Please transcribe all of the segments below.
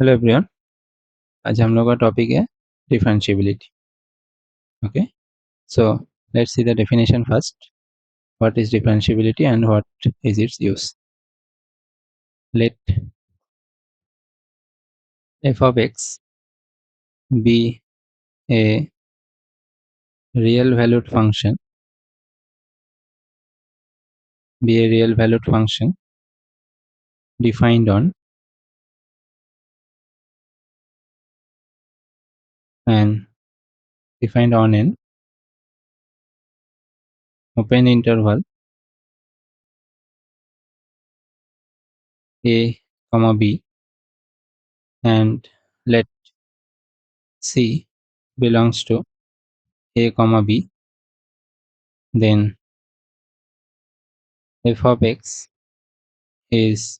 Hello everyone. आज हम लोग का टॉपिक है differentiability. Okay, so let's see the definition first. What is differentiability and what is its use? Let f of x be a real valued function defined on an open interval a comma b, and let c belongs to a comma b. Then f of x is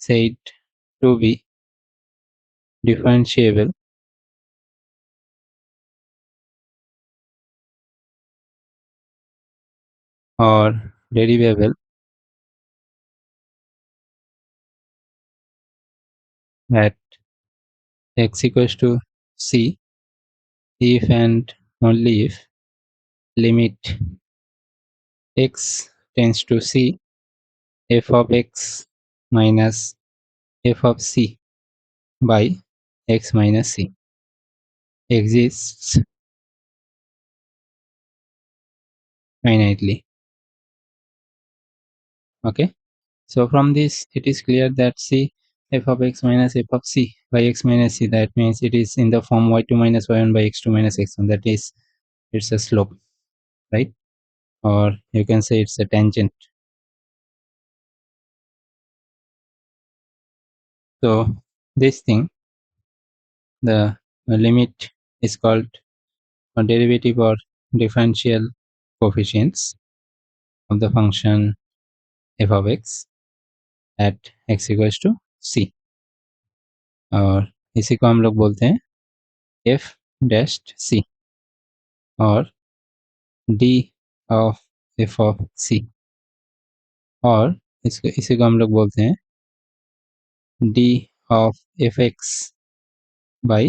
said to be differentiable or derivable at x equals to c if and only if limit x tends to c f of x minus f of c by x minus c exists finitely. Okay, so from this it is clear that c f of x minus f of c by x minus c, that means it is in the form y2 minus y1 by x2 minus x1, that is it's a slope, right? Or you can say it's a tangent. So this thing, the limit is called a derivative or differential coefficients of the function f of x at x equals to c, और इसी को हम लोग बोलते हैं f dashed c और d of f of c, और इसी को हम लोग बोलते हैं d of fx by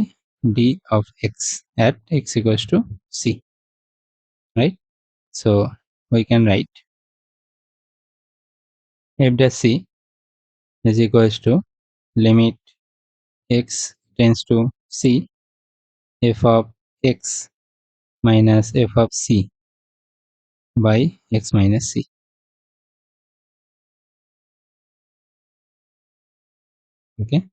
d of x at x equals to c, right? So we can write f dash c is equals to limit x tends to c f of x minus f of c by x minus c. Okay,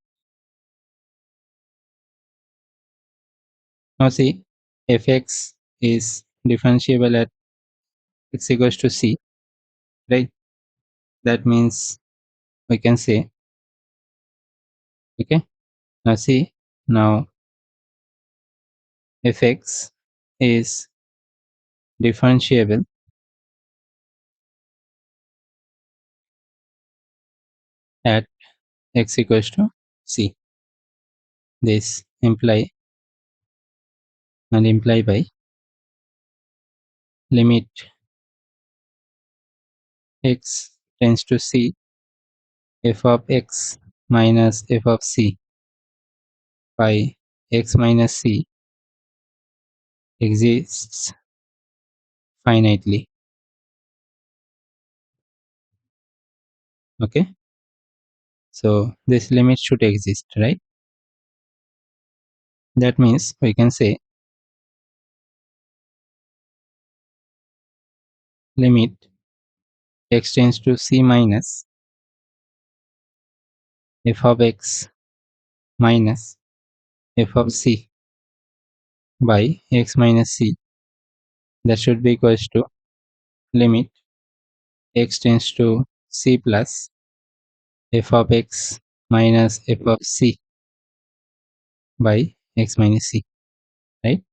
now see, fx is differentiable at x equals to c, right? That means we can say, okay, now see, now fx is differentiable at x equals to c. This imply by limit x tends to c f of x minus f of c by x minus c exists finitely. Okay, so this limit should exist, right? That means we can say limit x tends to c minus f of x minus f of c by x minus c, that should be equals to limit x tends to c plus f of x minus f of c by x minus c, right?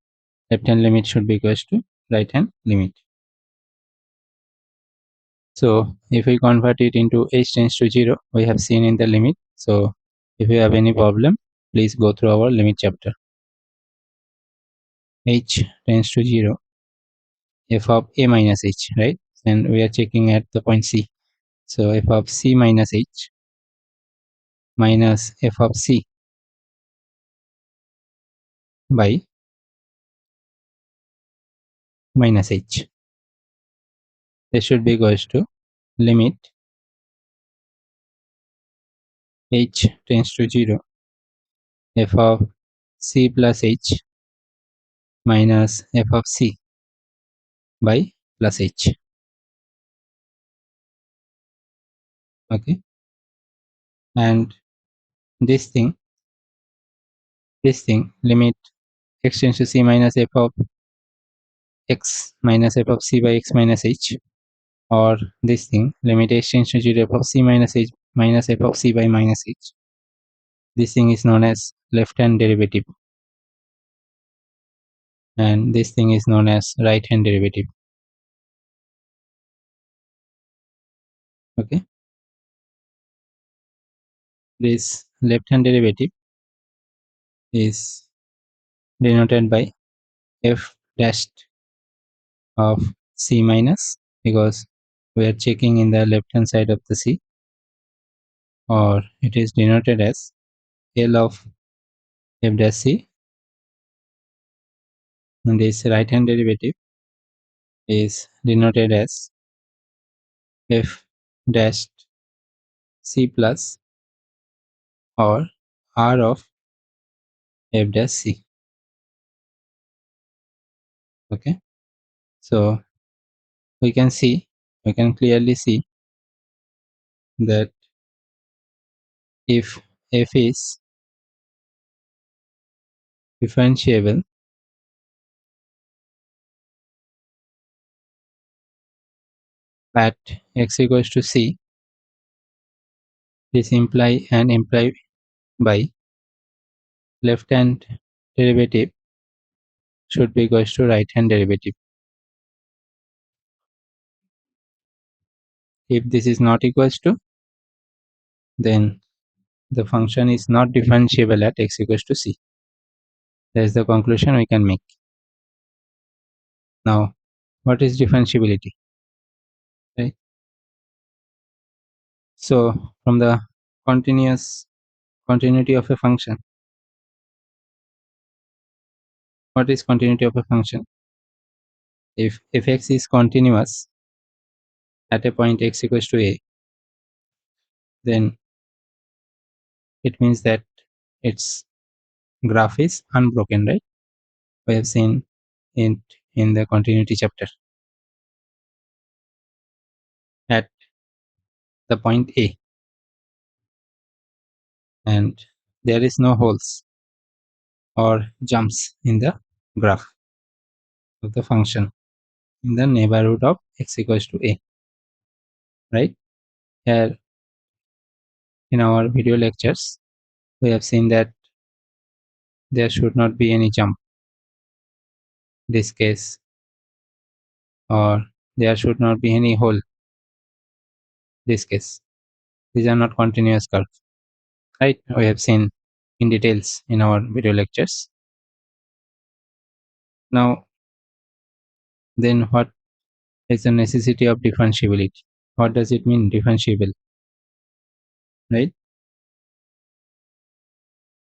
Left hand limit should be equals to right hand limit. So if we convert it into h tends to 0, we have seen in the limit. So if you have any problem, please go through our limit chapter. H tends to 0, f of a minus h, right? And we are checking at the point c. So f of c minus h minus f of c by minus h. This should be equals to limit h tends to 0 f of c plus h minus f of c by plus h. Okay, and this thing limit x tends to c minus f of x minus f of c by x minus h, or this thing limit h tends to 0 f of c minus h minus f of c by minus h. This thing is known as left hand derivative, and this thing is known as right hand derivative. Okay, this left hand derivative is denoted by f dashed of c minus, because we are checking in the left hand side of the c, or it is denoted as L of f dash c, and this right hand derivative is denoted as f dash c plus or r of f dash c. Okay, so we can clearly see that if f is differentiable at x equals to c, this imply by left hand derivative should be equals to right hand derivative. If this is not equals to, then the function is not differentiable at x equals to c. That is the conclusion we can make. Now, what is differentiability? Right. So, from the continuity of a function, what is continuity of a function? If f(x) is continuous at a point x equals to a, then it means that its graph is unbroken, right? We have seen it in the continuity chapter. At the point a, and there is no holes or jumps in the graph of the function in the neighborhood of x equals to a, right? Here in our video lectures, we have seen that there should not be any jump this case, or there should not be any hole this case. These are not continuous curves, right? We have seen in details in our video lectures. Now, then what is the necessity of differentiability? What does it mean, differentiable, right?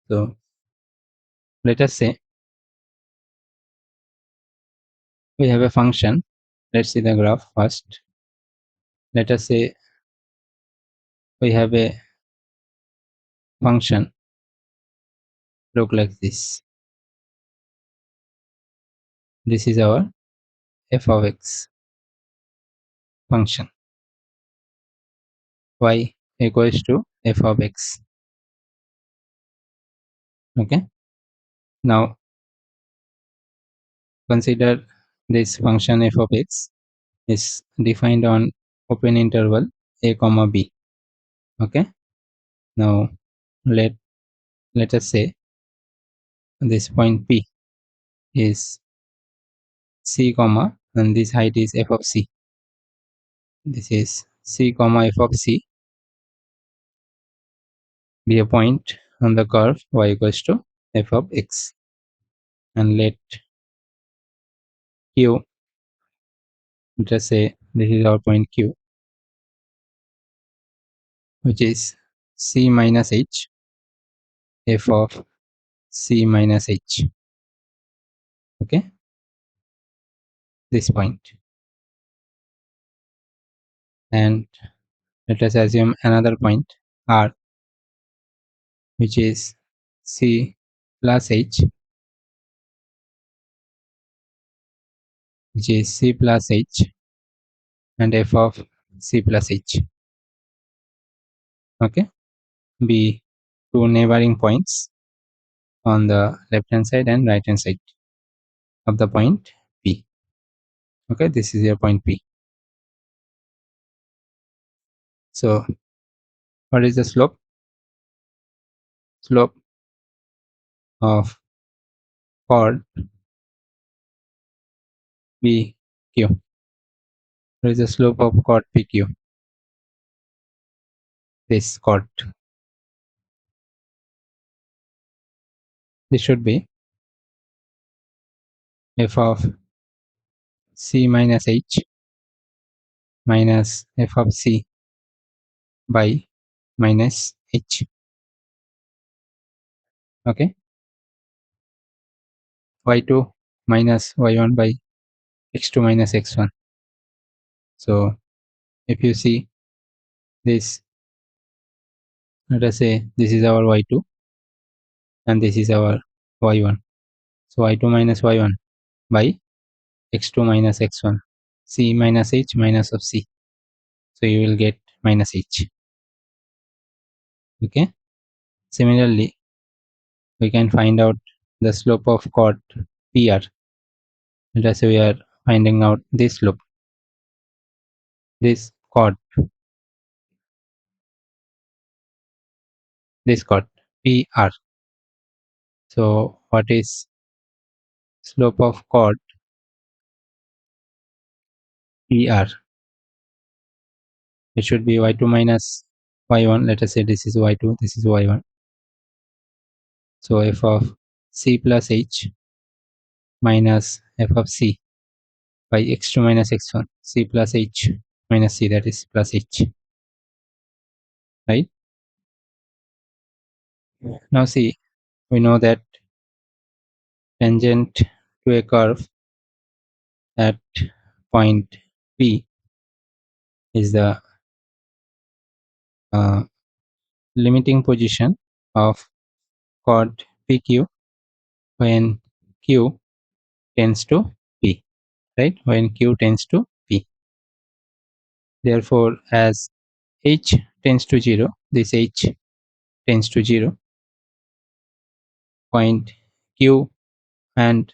So, let us say we have a function. Let's see the graph first. Let us say we have a function look like this. This is our f of x function, y equals to f of x. Okay, now consider this function f of x is defined on open interval a comma b. Okay, now let us say this point p is c comma, and this height is f of c. This is c comma f of c be a point on the curve y equals to f of x, and let q, let us say this is our point q, which is c minus h, f of c minus h. Okay, this point. And let us assume another point r, which is c plus h, which is c plus h and f of c plus h. Okay, be two neighboring points on the left hand side and right hand side of the point P. Okay, this is your point P. So what is the slope? Slope of chord PQ. What is the slope of chord PQ? This chord. This should be f of c minus h minus f of c by minus h. Okay, y2 minus y1 by x2 minus x1. So if you see this, let us say this is our y2 and this is our y1. So y2 minus y1 by x2 minus x1, c minus h minus of c. So you will get minus h. Okay. Similarly, we can find out the slope of chord PR. Let us say we are finding out this slope, this chord PR. So what is slope of chord PR? It should be y2 minus y1. Let us say this is y2, this is y1. So f of c plus h minus f of c by x2 minus x1, c plus h minus c, that is plus h, right? Now see, we know that tangent to a curve at point P is the limiting position of chord PQ when Q tends to P, right? When Q tends to P. Therefore, as H tends to 0, this H tends to 0, point Q and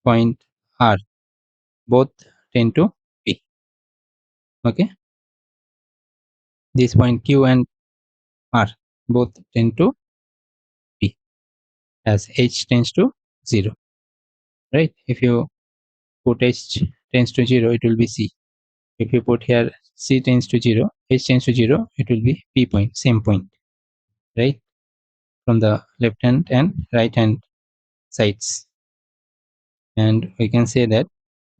point R both tend to P. Okay, this point Q and R both tend to P as H tends to 0, right? If you put H tends to 0, it will be C. If you put here C tends to 0, H tends to 0, it will be P point, same point, right? From the left hand and right hand sides. And we can say that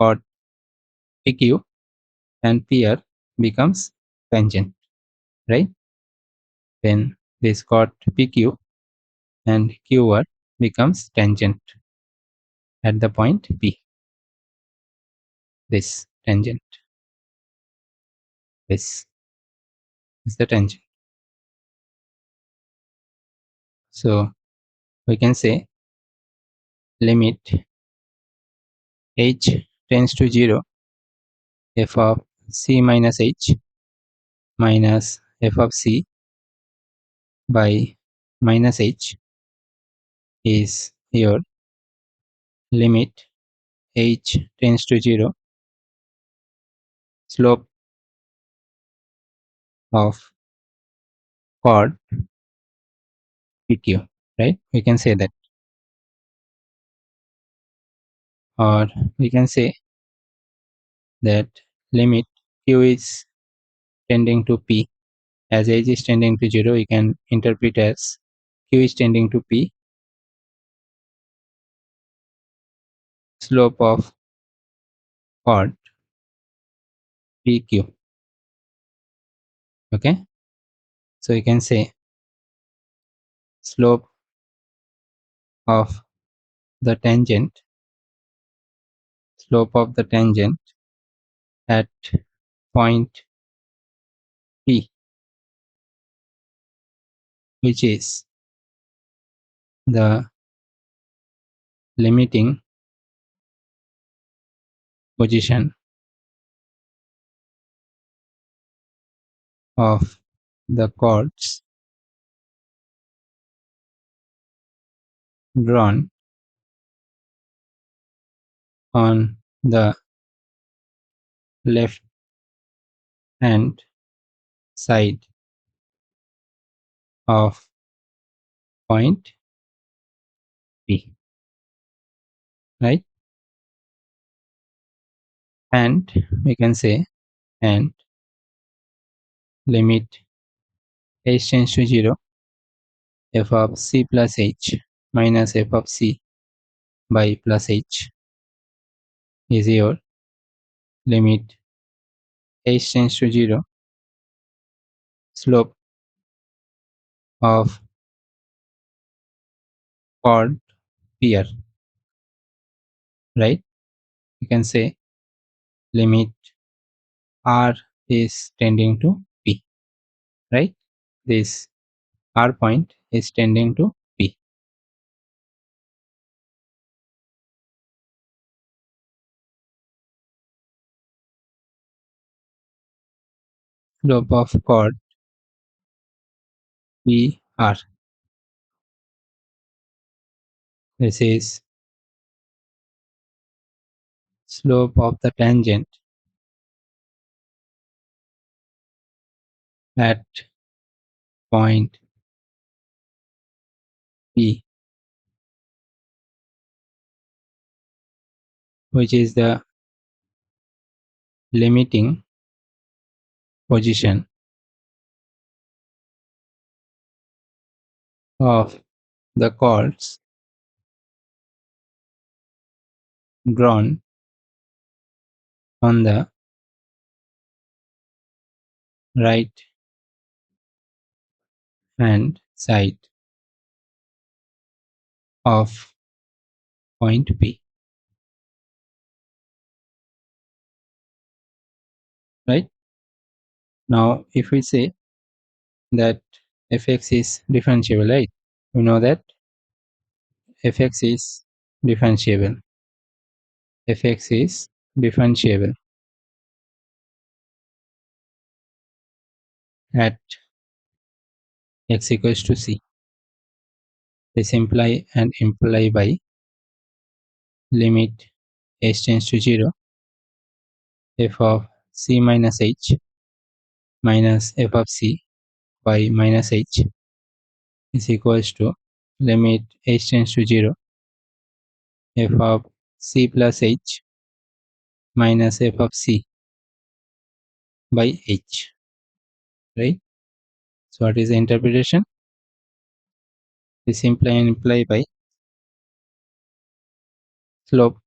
chord PQ and PR becomes tangent, right? Then this chord PQ and QR becomes tangent at the point P. This tangent. This is the tangent. So we can say limit h tends to 0, f of c minus h minus f of c by minus h is your limit h tends to 0 slope of chord PQ, right? We can say that, or we can say that limit q is tending to p. As h is tending to 0, we can interpret as q is tending to p, slope of chord PQ. Okay, So you can say slope of the tangent, slope of the tangent at point P, which is the limiting position of the chords drawn on the left hand side of point P, right? And we can say and limit h tends to 0 f of c plus h minus f of c by plus h is your limit h tends to 0 slope of chord pair, right? You can say limit r is tending to P, right? This R point is tending to P. Slope of chord PR. This is slope of the tangent at point P, which is the limiting position of the chords drawn on the right hand side of point P, right? Now, if we say that fx is differentiable, right? We know that fx is differentiable. Fx is differentiable at x equals to c. This imply by limit h tends to 0 f of c minus h minus f of c by minus h is equals to limit h tends to 0 f of c plus h minus f of c by h, right? So what is the interpretation? This imply by slope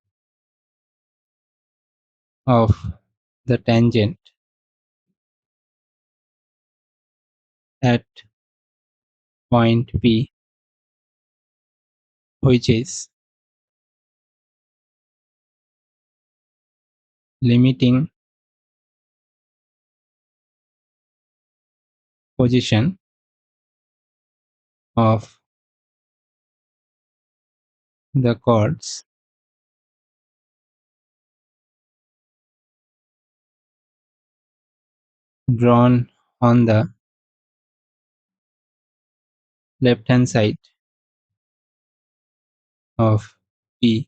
of the tangent at point P, which is limiting position of the chords drawn on the left hand side of P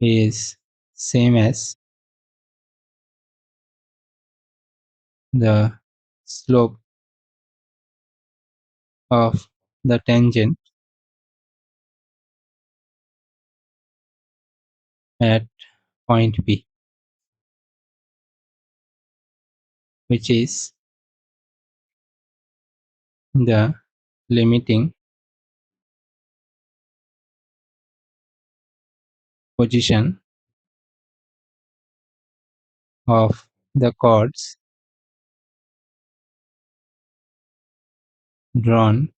is same as the slope of the tangent at point P, which is the limiting position of the chords drawn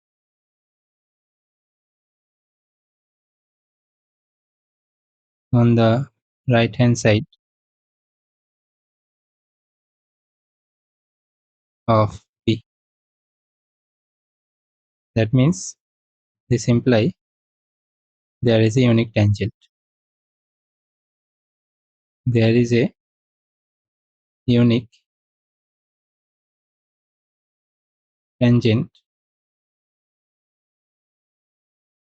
on the right hand side of P. That means this implies there is a unique tangent. There is a unique tangent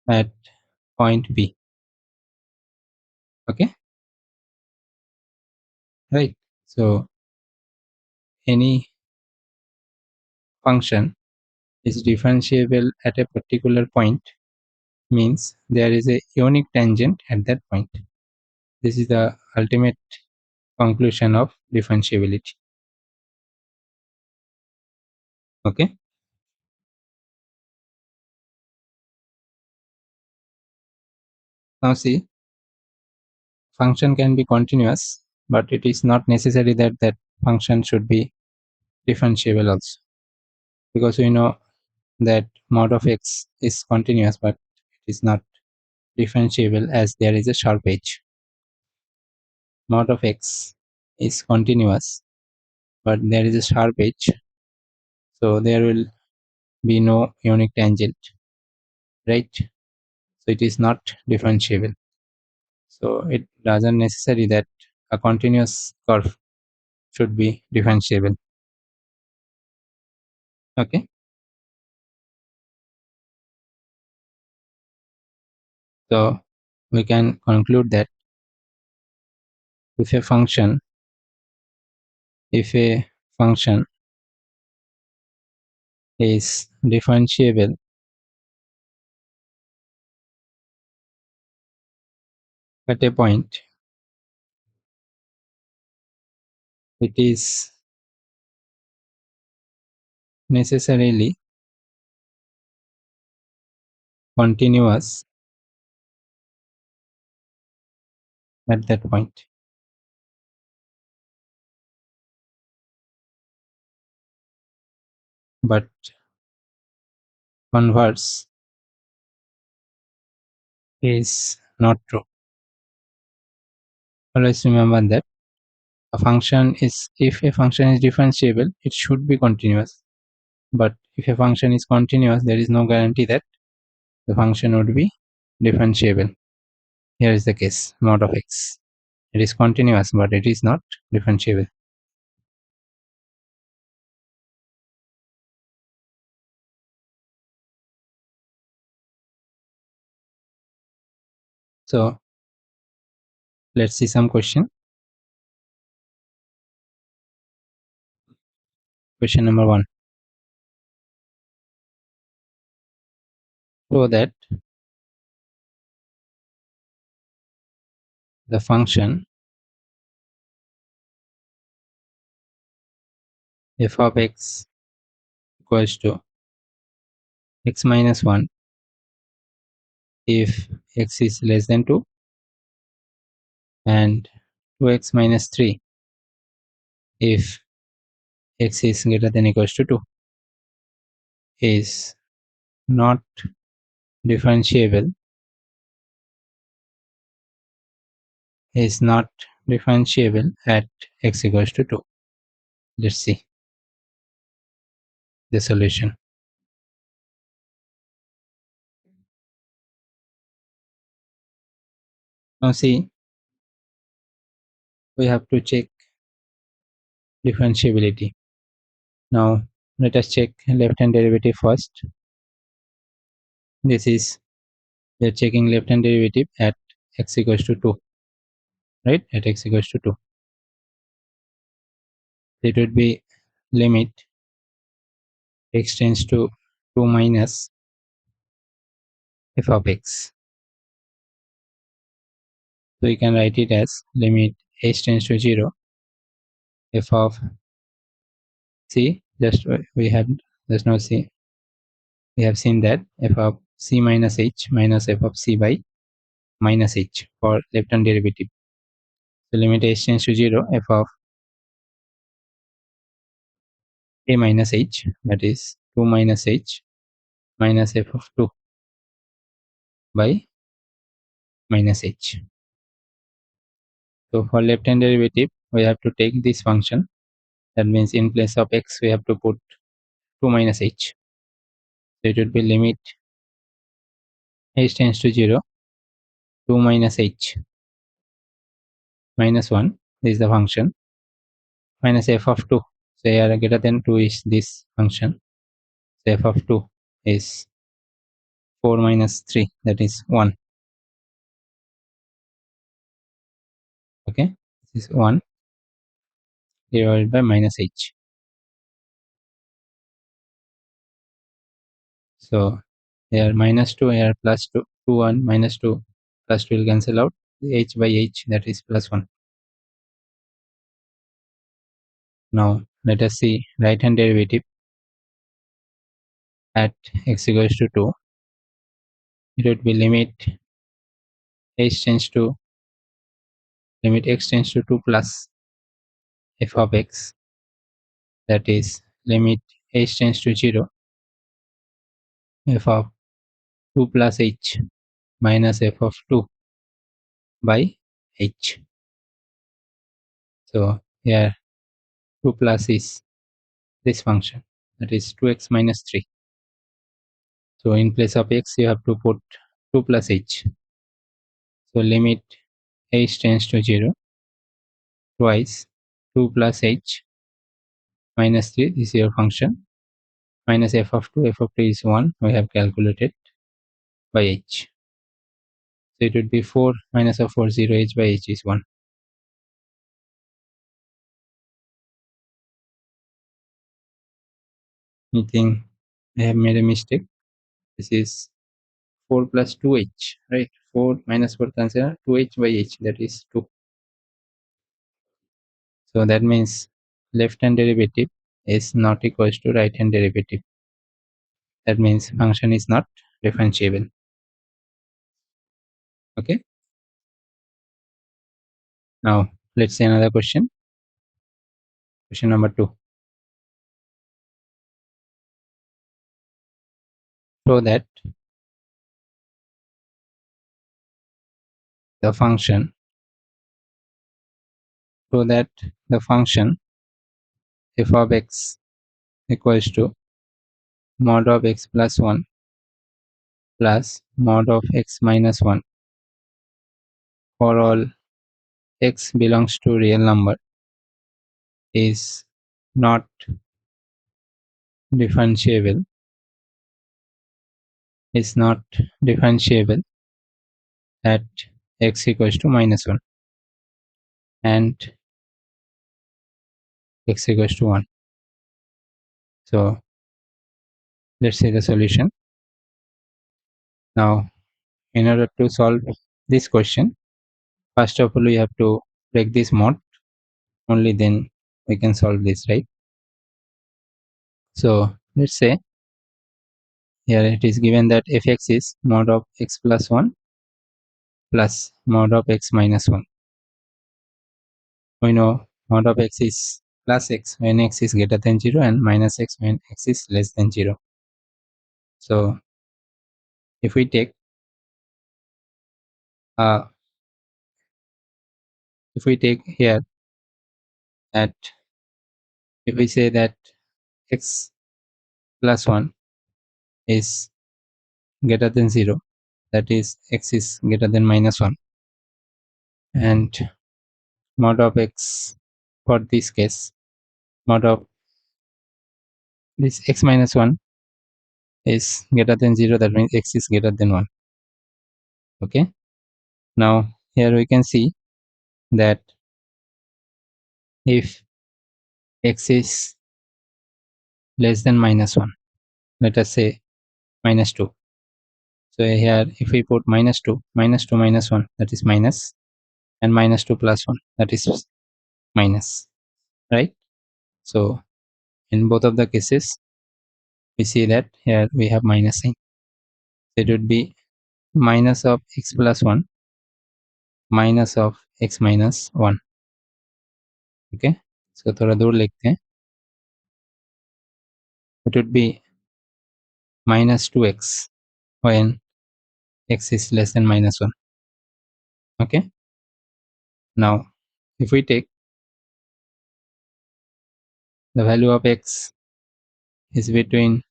at point P. Okay, right. So any function is differentiable at a particular point means there is a unique tangent at that point. This is the ultimate conclusion of differentiability. Okay. Now see, function can be continuous, but it is not necessary that that function should be differentiable also, because we know that mod of x is continuous, but it is not differentiable as there is a sharp edge. Mod of x is continuous, but there is a sharp edge, so there will be no unique tangent, right? So it is not differentiable. So it doesn't necessary that a continuous curve should be differentiable. Okay. So we can conclude that if a function if a function is differentiable at a point, it is necessarily continuous at that point. But converse is not true. Always remember that if a function is differentiable, it should be continuous. But if a function is continuous, there is no guarantee that the function would be differentiable. Here is the case, mod of x. It is continuous, but it is not differentiable. So let's see some question. Question number 1. Show that the function f of x equals to x minus 1 if x is less than 2 and 2x minus 3 if x is greater than equals to 2 is not differentiable at x equals to 2. Let's see the solution. Now see, we have to check differentiability. Now let us check left hand derivative first. This is, we are checking left hand derivative at x equals to 2, right? At x equals to 2. It would be limit x tends to 2 minus f of x. So you can write it as limit h tends to 0 f of c. We have just now see, we have seen that f of c minus h minus f of c by minus h for left hand derivative. So limit h tends to 0 f of a minus h, that is 2 minus h minus f of 2 by minus h. So for left hand derivative, we have to take this function. That means in place of x, we have to put 2 minus h. So it would be limit h tends to 0, 2 minus h minus 1 is the function, minus f of 2. So here greater than 2 is this function. So f of 2 is 4 minus 3, that is 1. Okay, this is 1 divided by minus h. So here minus 2, here plus 2, 2 1 minus 2 plus 2 will cancel out, h by h, that is plus 1. Now let us see right hand derivative at x equals to 2. It would be limit h tends to limit x tends to 2 plus f of x, that is limit h tends to 0, f of 2 plus h minus f of 2 by h. So here 2 plus is this function, that is 2x minus 3. So in place of x, you have to put 2 plus h. So limit h tends to 0 twice 2 plus h minus 3, this is your function, minus f of 2, f of 2 is 1, we have calculated, by h. So it would be 4 minus of 4, 0, h by h is 1. I think I have made a mistake. This is 4 plus 2h, right? 4 minus 4 cancel 2h by h, that is 2. So that means left hand derivative is not equals to right hand derivative. That means function is not differentiable. Okay. Now let's see another question. Question number 2. So that the function f of x equals to mod of x plus 1 plus mod of x minus 1 for all x belongs to real number is not differentiable at x equals to minus 1 and x equals to 1. So let's see the solution. Now in order to solve this question, first of all we have to break this mod, only then we can solve this, right? So let's say here it is given that fx is mod of x plus 1 plus mod of x minus 1. We know mod of x is plus x when x is greater than 0 and minus x when x is less than 0. So if we take here that if we say that x plus 1 is greater than 0, that is x is greater than minus 1, and mod of x for this case, mod of this x minus 1 is greater than 0, that means x is greater than 1. Okay, now here we can see that if x is less than minus 1, let us say minus 2. So here if we put minus 2 minus 1, that is minus, and minus 2 plus 1, that is minus, right? So in both of the cases we see that here we have minus sign. So it would be minus of x plus 1 minus of x minus 1. Okay, so थोड़ा दूर लिखते हैं. It would be minus 2x when x is less than minus 1. Okay. Now, if we take the value of x is between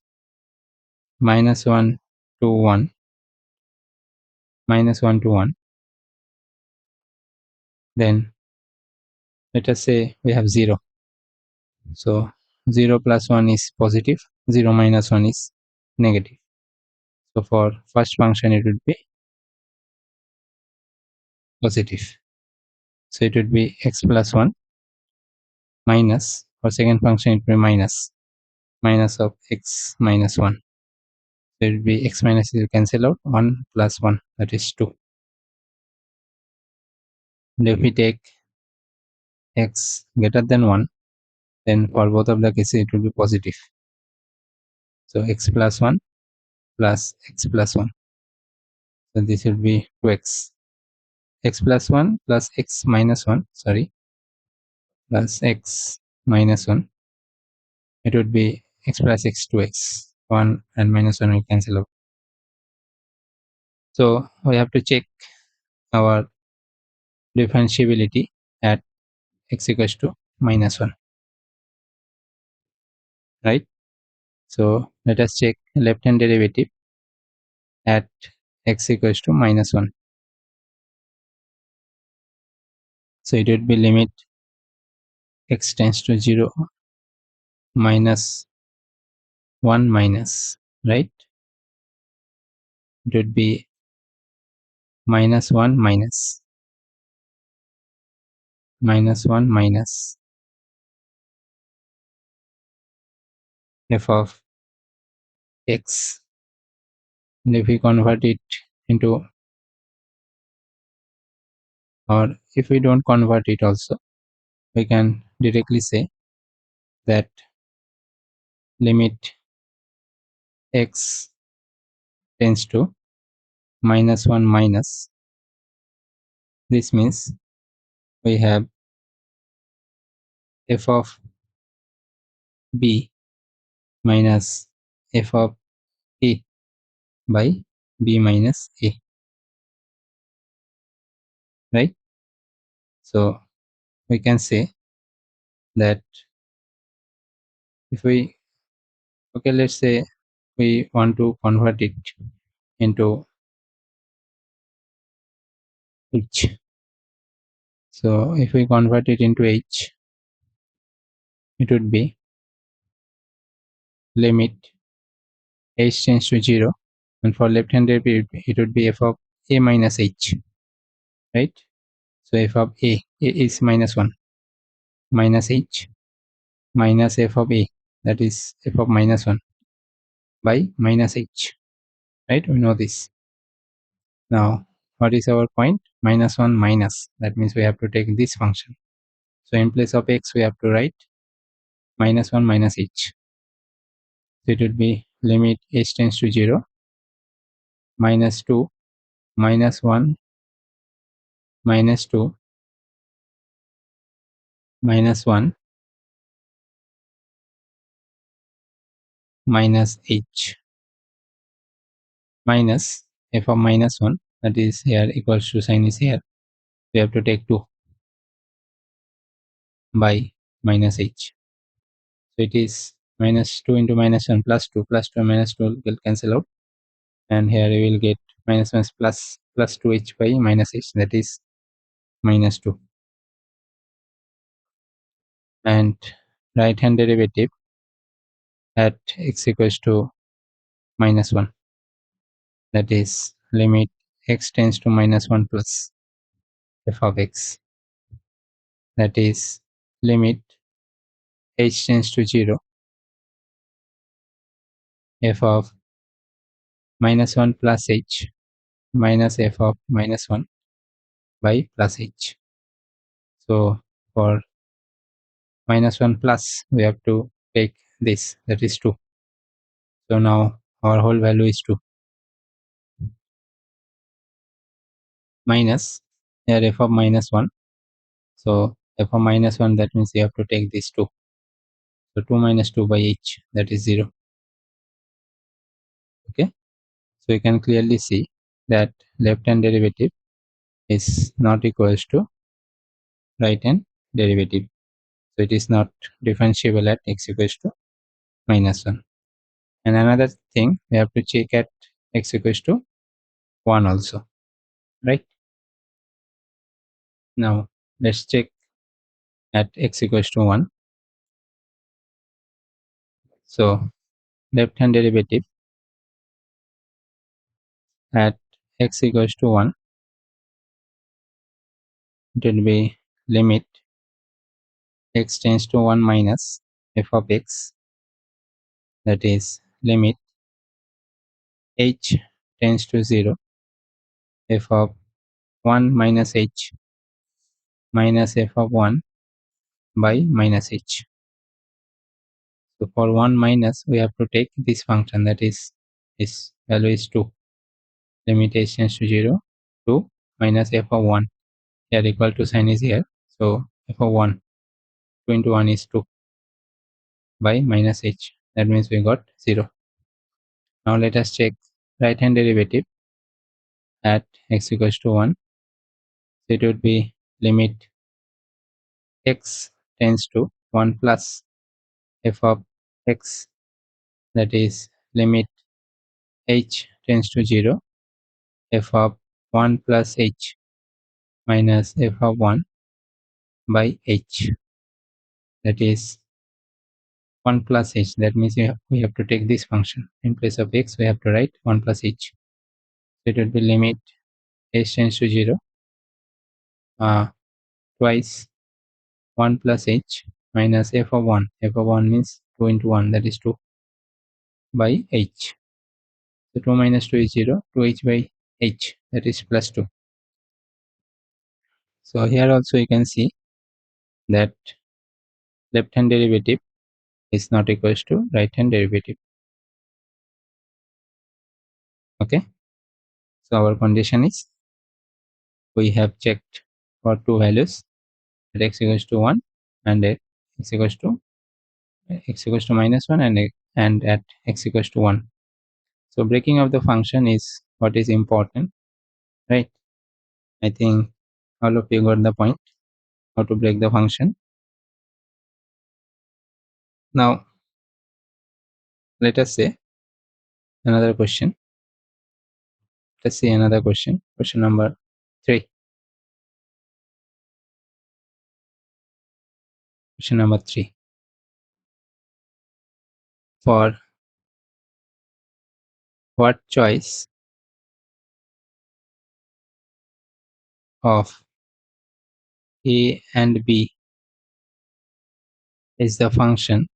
minus 1 to 1, minus 1 to 1, then let us say we have 0. So 0 plus 1 is positive, 0 minus 1 is negative. So for first function it would be positive. So it would be x plus 1 minus, for second function it would be minus of x minus 1. So it would be x minus will cancel out, 1 plus 1, that is 2. And if we take x greater than 1, then for both of the cases it will be positive. So x plus 1 plus x plus 1. So this will be 2x. X plus 1 plus x minus 1, sorry, plus x minus 1. It would be x plus x 2x. 1 and minus 1 will cancel out. So we have to check our differentiability at x equals to minus 1, right? So let us check left hand derivative at x equals to minus 1. So it would be limit x tends to 0 minus 1 minus, right? It would be minus 1 minus 1 minus f of x. And if we convert it into, or if we don't convert it also, we can directly say that limit x tends to minus 1 minus. This means we have f of b minus f of a by b minus a, right? So we can say that if we, okay, let's say we want to convert it into h. So if we convert it into h, it would be limit h tends to 0, and for left hand derivative it would be f of a minus h, right? So f of a is minus 1 minus h minus f of a, that is f of minus 1 by minus h, right? We know this. Now what is our point? Minus 1 minus, that means we have to take this function. So in place of x we have to write minus 1 minus h. So it would be limit h tends to 0 minus 2 minus 1 minus 2 minus 1 minus h minus f of minus 1, that is here equals to, sign is here, we have to take 2 by minus h. So it is minus 2 into minus 1 plus 2 and minus 2 will cancel out, and here we will get minus 1 plus 2h by minus h, that is minus 2. And right hand derivative at x equals to minus 1, that is limit x tends to minus 1 plus f of x, that is limit h tends to 0 f of minus 1 plus h minus f of minus 1 by plus h. So for minus 1 plus we have to take this, that is 2. So now our whole value is 2 minus here f of minus 1. So f of minus 1, that means you have to take this 2. So 2 minus 2 by h, that is 0. So you can clearly see that left hand derivative is not equals to right hand derivative. So it is not differentiable at x equals to -1. And another thing, we have to check at x equals to 1 also, right? Now let's check at x equals to 1. So left hand derivative at x equals to 1, it will be limit x tends to 1 minus f of x, that is limit h tends to 0 f of 1 minus h minus f of 1 by minus h. So for 1 minus, we have to take this function, that is its value is 2. Limit h tends to 0 to minus f of 1. Here equal to sign is here. So f of 1, 2 into 1 is 2 by minus h. That means we got 0. Now let us check right hand derivative at x equals to 1. So it would be limit x tends to 1 plus f of x, that is limit h tends to 0 f of 1 plus h minus f of 1 by h, that is 1 plus h. That means we have to take this function. In place of x, we have to write 1 plus h. So it would be limit h tends to 0 twice 1 plus h minus f of 1. F of 1 means 2 into 1, that is 2 by h. So 2 minus 2 is 0, 2h by h, that is plus 2. So here also you can see that left hand derivative is not equals to right hand derivative. Okay. So our condition is, we have checked for two values at x equals to 1 and at x equals to -1 and at x equals to 1. So breaking of the function is what is important, right? I think all of you got the point how to break the function. Now let us say another question. Let's see another question. Question number 3. Question number 3. For what choice of a and b is the function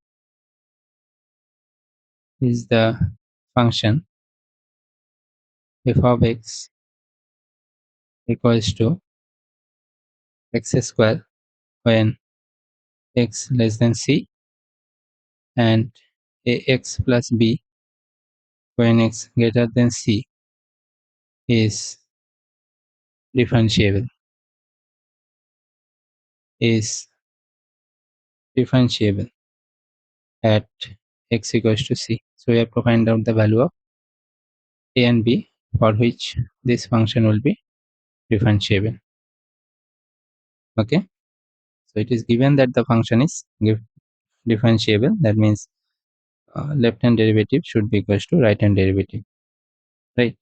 f of x equals to x square when x less than c, and ax plus b when x greater than c is differentiable is differentiable at x equals to c. So we have to find out the value of a and b for which this function will be differentiable. Okay. So it is given that the function is differentiable. That means left hand derivative should be equals to right hand derivative, right?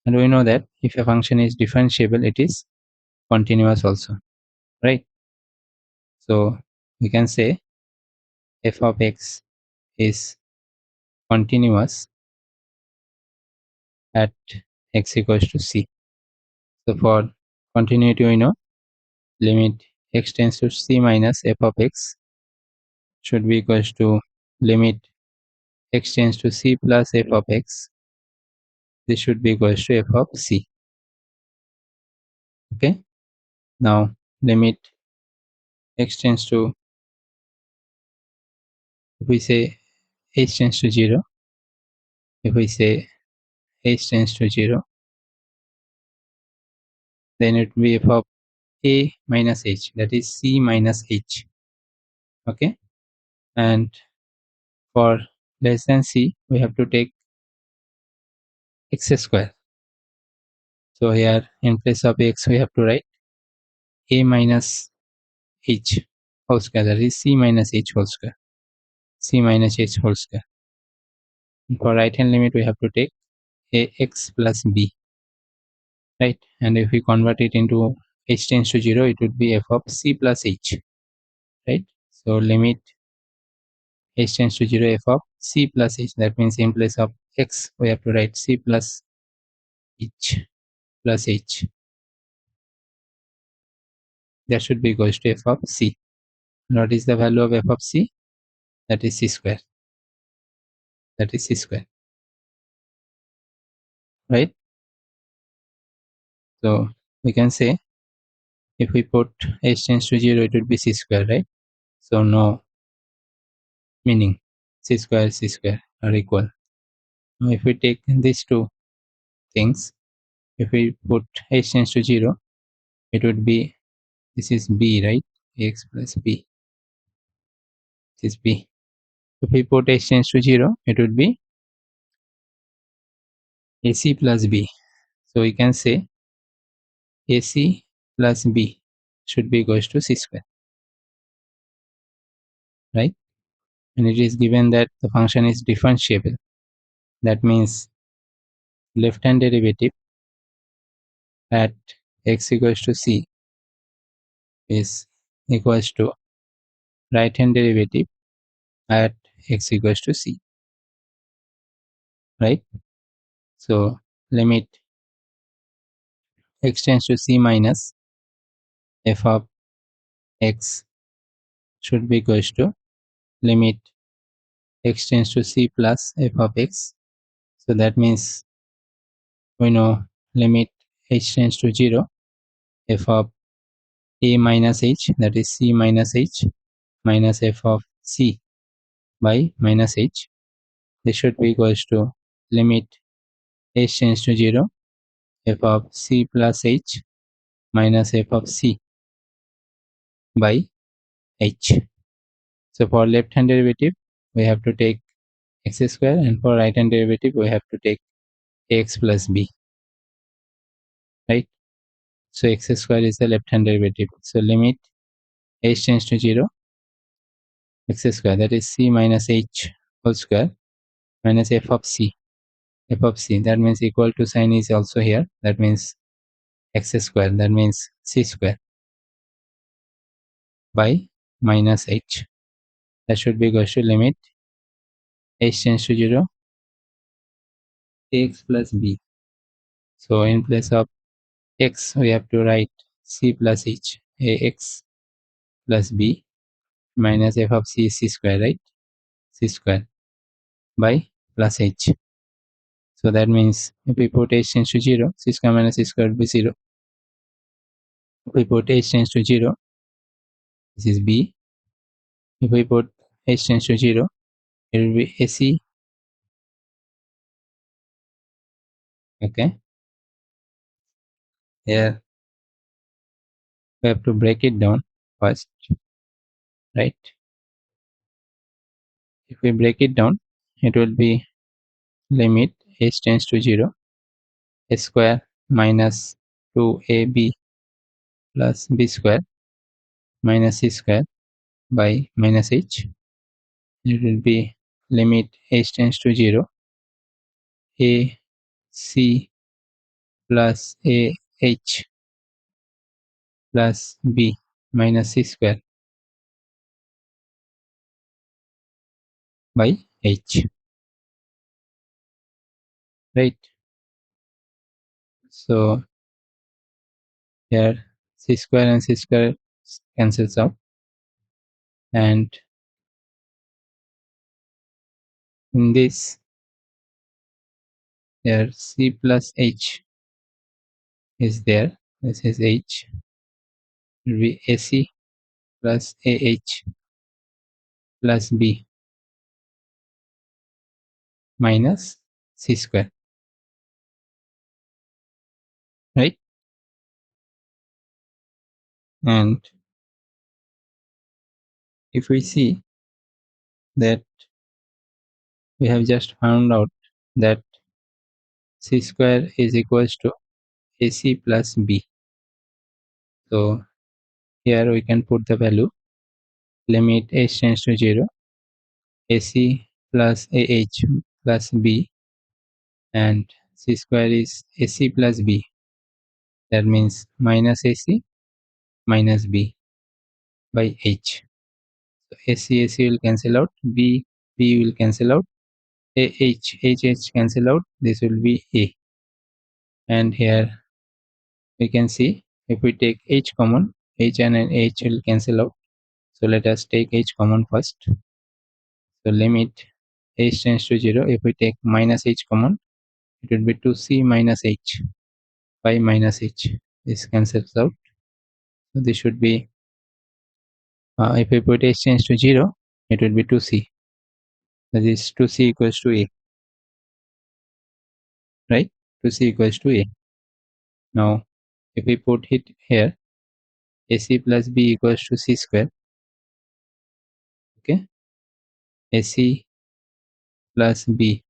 And we know that if a function is differentiable, it is continuous also, right? So we can say f of x is continuous at x equals to c. So for continuity, we know limit x tends to c minus f of x should be equals to limit x tends to c plus f of x. This should be equals to f of c. Okay. Now limit x tends to, if we say h tends to 0, if we say h tends to 0, then it will be f of a minus h, that is c minus h. Okay. And for less than c, we have to take x square. So here in place of x we have to write a minus h whole square, that is c minus h whole square. C minus h whole square. For right hand limit we have to take ax plus b, right? And if we convert it into h tends to 0, it would be f of c plus h, right? So limit h tends to 0 f of c plus h, that means in place of x we have to write c plus h plus h, that should be equals to f of c. What is the value of f of c? That is c square, that is c square, right? So we can say if we put h tends to 0 it would be c square, right? So no meaning, c square are equal. Now if we take these two things, if we put h tends to 0, it would be, this is b, right? Ax plus b, this is b. If we put h tends to 0, it would be ac plus b. So we can say ac plus b should be equals to c square, right? And it is given that the function is differentiable. That means left hand derivative at x equals to c is equals to right hand derivative at x equals to c, right? So limit x tends to c minus f of x should be equals to limit x tends to c plus f of x. So that means we know limit h tends to 0 f of a minus h, that is c minus h, minus f of c by minus h. This should be equals to limit h tends to 0 f of c plus h minus f of c by h. So for left hand derivative we have to take x square, and for right hand derivative we have to take ax plus b, right? So x square is the left hand derivative. So limit h tends to 0 x square, that is c minus h whole square minus f of c, f of c, that means equal to sign is also here, that means x square, that means c square by minus h. That should be equal to limit h tends to 0 ax plus b. So in place of x we have to write c plus h, ax plus b minus f of c is c square, right? C square by plus h. So that means if we put h tends to 0, c square minus c square will be 0. If we put h tends to 0, this is b. If we put h tends to 0, it will be ac. Okay. Here we have to break it down first, right? If we break it down, it will be limit h tends to 0 a square minus 2ab plus b square minus c square by minus h. It will be limit h tends to 0 a c plus a h plus b minus c square by h, right? So here c square and c square cancels out, and in this here c plus h is there, this is h, will be ac plus ah plus b minus c square, right? And if we see that we have just found out that c square is equals to ac plus b. So here we can put the value limit h tends to 0, ac plus ah plus b, and c square is ac plus b. That means minus ac minus b by h. So ac ac will cancel out, b b will cancel out, h cancel out. This will be a. And here we can see if we take h common, h and h will cancel out. So let us take h common first. So limit h tends to 0. If we take minus h common, it will be 2c minus h by minus h. This cancels out. So this should be, if we put h tends to 0, it will be 2c. That is 2c equals to a, right? 2c equals to a. Now, if we put it here, ac plus b equals to c square. Okay, ac plus b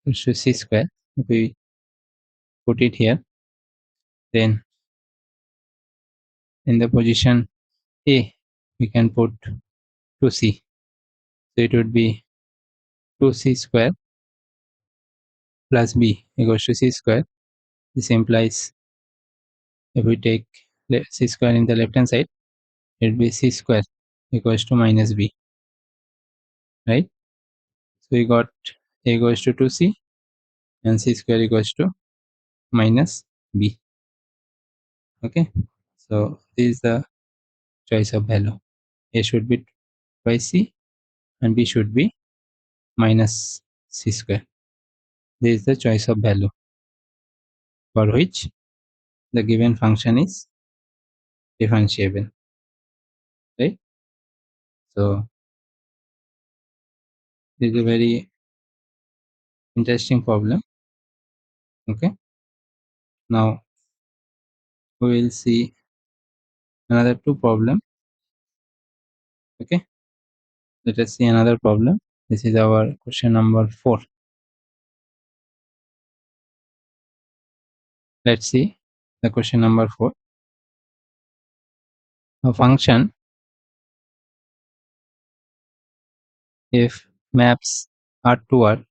equals to c square. If we put it here, then in the position a, we can put 2c. So it would be 2c square plus b equals to c square. This implies if we take c square in the left hand side, it will be c square equals to minus b, right? So we got a equals to 2c and c square equals to minus b. Okay, so this is the choice of value. A should be twice c and b should be minus c square. This is the choice of value for which the given function is differentiable, right? So this is a very interesting problem. Okay, now we will see another two problem. Okay, let us see another problem. This is our question number 4. Let's see the question number 4. A function if maps R2R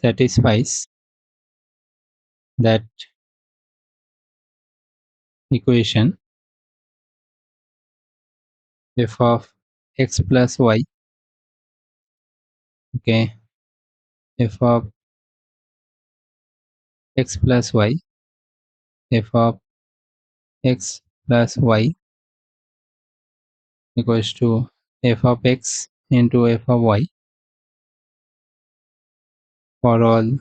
satisfies that equation f of x plus y, okay, f of x plus y, f of x plus y equals to f of x into f of y for all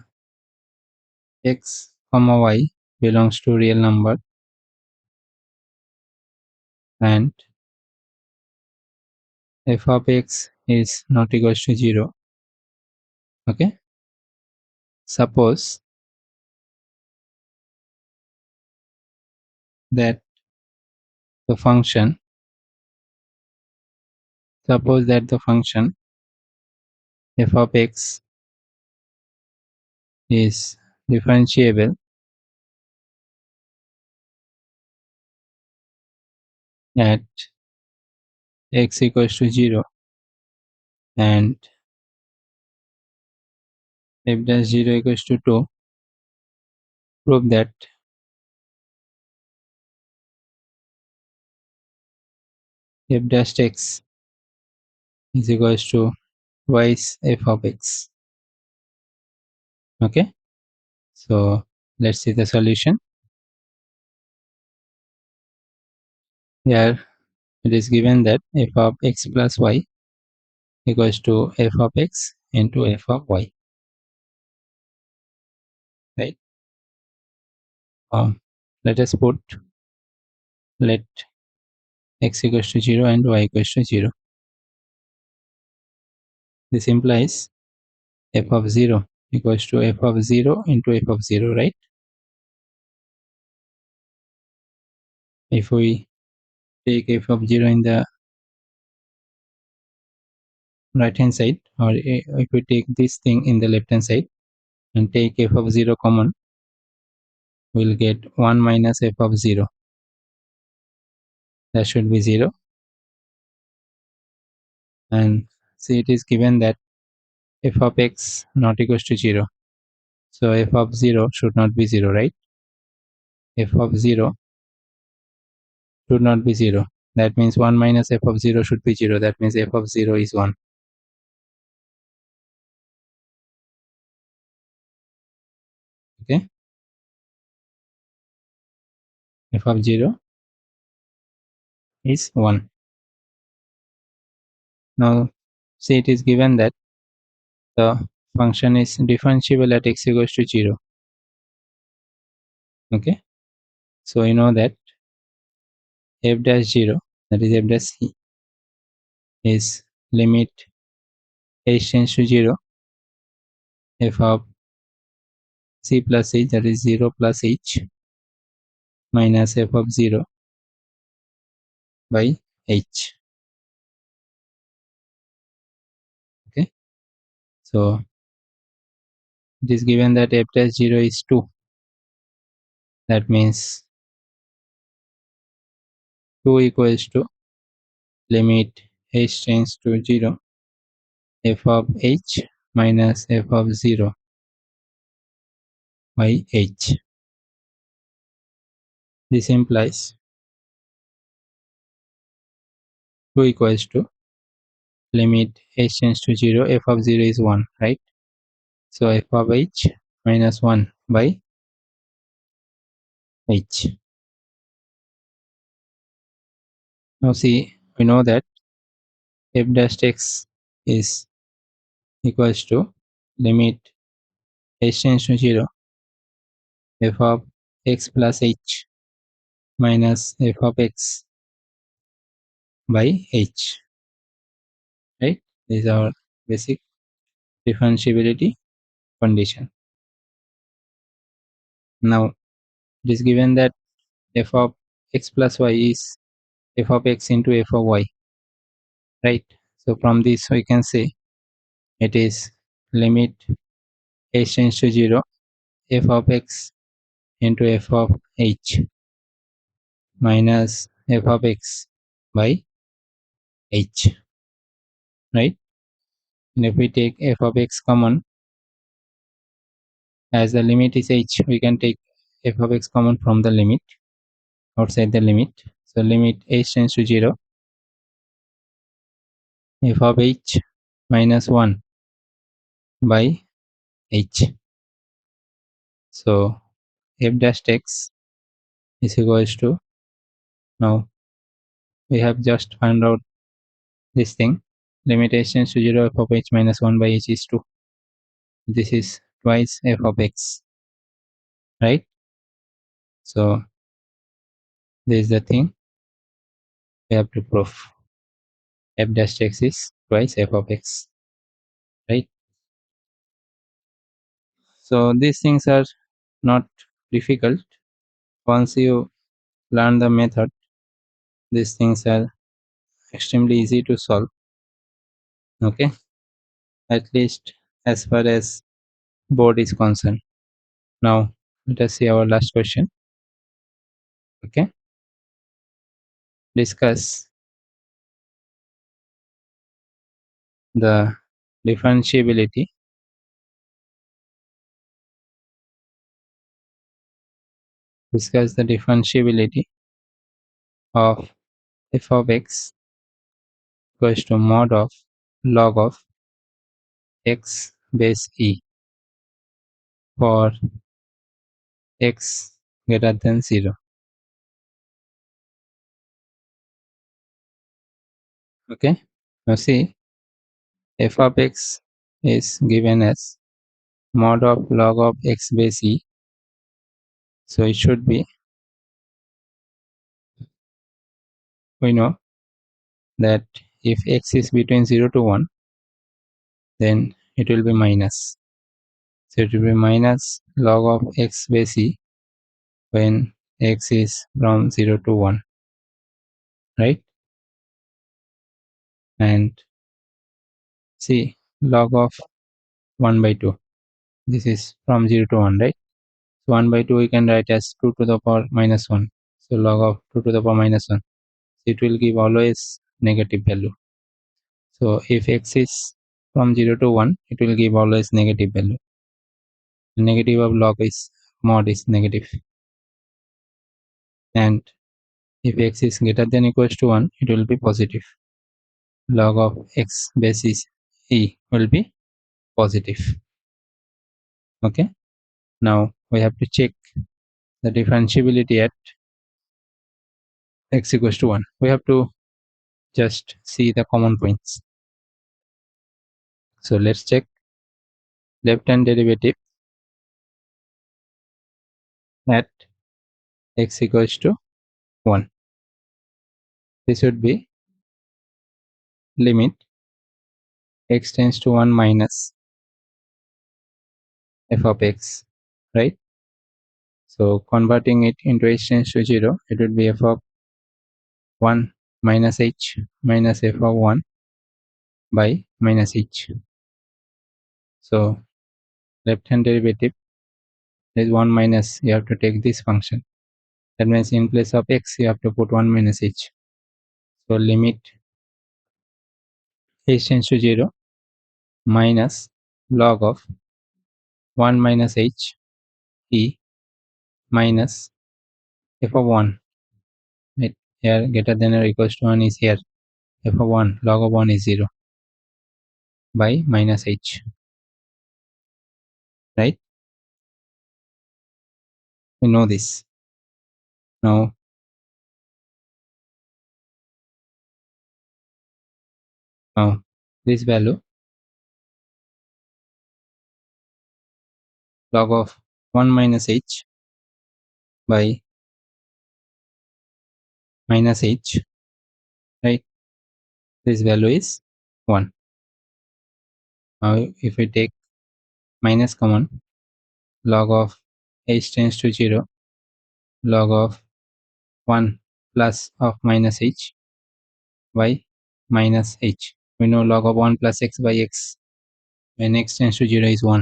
x comma y belongs to real number and f of x is not equals to 0. Okay, suppose that the function f of x is differentiable at x equals to 0 and f dash 0 equals to 2. Prove that f dash x is equals to twice f of x. Okay, so let's see the solution. Here it is given that f of x plus y equals to f of x into f of y, right? Let us put let x equals to 0 and y equals to 0. This implies f of 0 equals to f of 0 into f of 0, right? If we take f of 0 in the right hand side, or if we take this thing in the left hand side and take f of 0 common, we'll get 1 minus f of 0. That should be 0. And see, it is given that f of x not equals to 0. So f of 0 should not be 0, right? F of 0 should not be 0. That means 1 minus f of 0 should be 0. That means f of 0 is 1. Okay? F of 0 is 1. Now, see, it is given that the function is differentiable at x equals to 0. Okay? So, you know that f dash 0, that is f dash c, is limit h tends to 0, f of c plus h, that is 0 plus h, minus f of 0 by h. Okay? So, it is given that f dash 0 is 2. That means 2 equals to limit h tends to 0, f of h minus f of 0 by h. This implies 2 equals to limit h tends to 0, f of 0 is 1, right? So f of h minus 1 by h. Now see, we know that f dash x is equals to limit h tends to 0, f of x plus h minus f of x by h, right? This is our basic differentiability condition. Now it is given that f of x plus y is f of x into f of y, right? So from this we can say it is limit h tends to 0, f of x into f of h minus f of x by h, right? And if we take f of x common, as the limit is h, we can take f of x common from the limit, outside the limit. So limit h tends to 0, f of h minus 1 by h. So f dash x is equals to, now we have just found out this thing, limit h tends to 0, f of h minus 1 by h is 2. This is twice f of x, right? So this is the thing we have to prove. F dash x is twice f of x, right? So these things are not difficult. Once you learn the method, these things are extremely easy to solve. Okay, at least as far as board is concerned. Now let us see our last question. Okay, discuss the differentiability of f of x equals to mod of log of x base e for x greater than 0. Okay, now see, f of x is given as mod of log of x base e, so it should be, we know that if x is between 0 to 1, then it will be minus, so it will be minus log of x base e when x is from 0 to 1, right? And see log of 1 by 2. This is from 0 to 1, right? So 1 by 2 we can write as 2 to the power minus 1. So log of 2 to the power minus 1. It will give always negative value. So if x is from 0 to 1, it will give always negative value. The negative of log is mod is negative. And if x is greater than equals to 1, it will be positive. Log of x basis e will be positive. Okay. Now we have to check the differentiability at x equals to 1. We have to just see the common points. So let's check left hand derivative at x equals to 1. This would be limit x tends to 1 minus f of x, right? So converting it into h tends to 0, it would be f of 1 minus h minus f of 1 by minus h. So left hand derivative is 1 minus, you have to take this function. That means in place of x, you have to put 1 minus h. So limit h tends to 0 minus log of 1 minus h e minus f of 1. Right? Here greater than or equals to 1 is here. F of 1, log of 1 is 0 by minus h. Right? We know this. Now this value log of 1 minus h by minus h, right? This value is 1. Now if we take minus common, log of h tends to 0, log of 1 plus of minus h by minus h. We know log of 1 plus x by x when x tends to 0 is 1.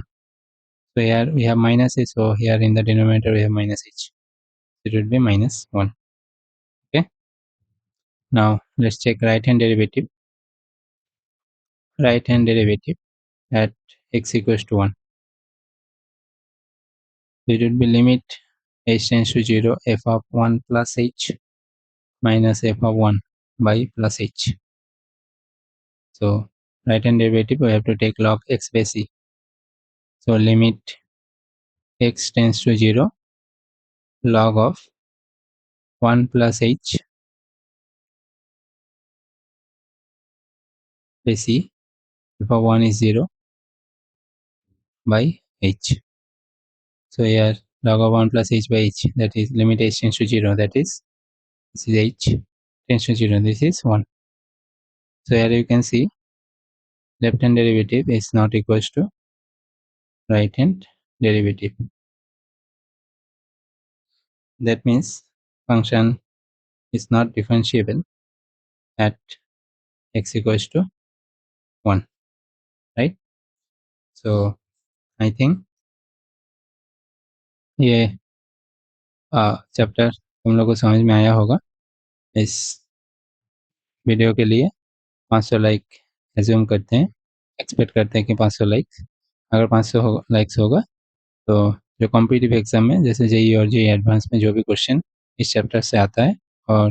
So here we have minus h, so here in the denominator we have minus h. It would be minus 1. Okay. Now let's check right hand derivative. Right hand derivative at x equals to 1. It would be limit h tends to 0 f of 1 plus h minus f of 1 by plus h. So right hand derivative we have to take log x base e. So limit x tends to 0 log of 1 plus h base e, f of 1 is 0 by h. So here log of 1 plus h by h, that is limit h tends to 0, that is this is h tends to 0, this is 1. So here you can see left hand derivative is not equals to right hand derivative. That means function is not differentiable at x equals to 1, right? So I think ये chapter तुम लोग को समझ में आया होगा. इस video के लिए 500 लाइक एज्यूम करते हैं, एक्सपेक्ट करते हैं कि 500 लाइक्स. अगर 500 लाइक्स होगा तो जो कॉम्पिटिटिव एग्जाम में जैसे जेई और जेई एडवांस में जो भी क्वेश्चन इस चैप्टर से आता है और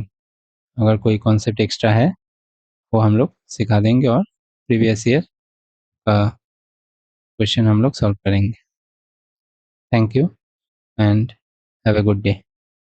अगर कोई कॉन्सेप्ट एक्स्ट्रा है वो हम लोग सिखा देंगे और प्रीवियस ईयर का क्वेश्चन हम लोग सॉल्व करेंगे. Thank you and have a good day.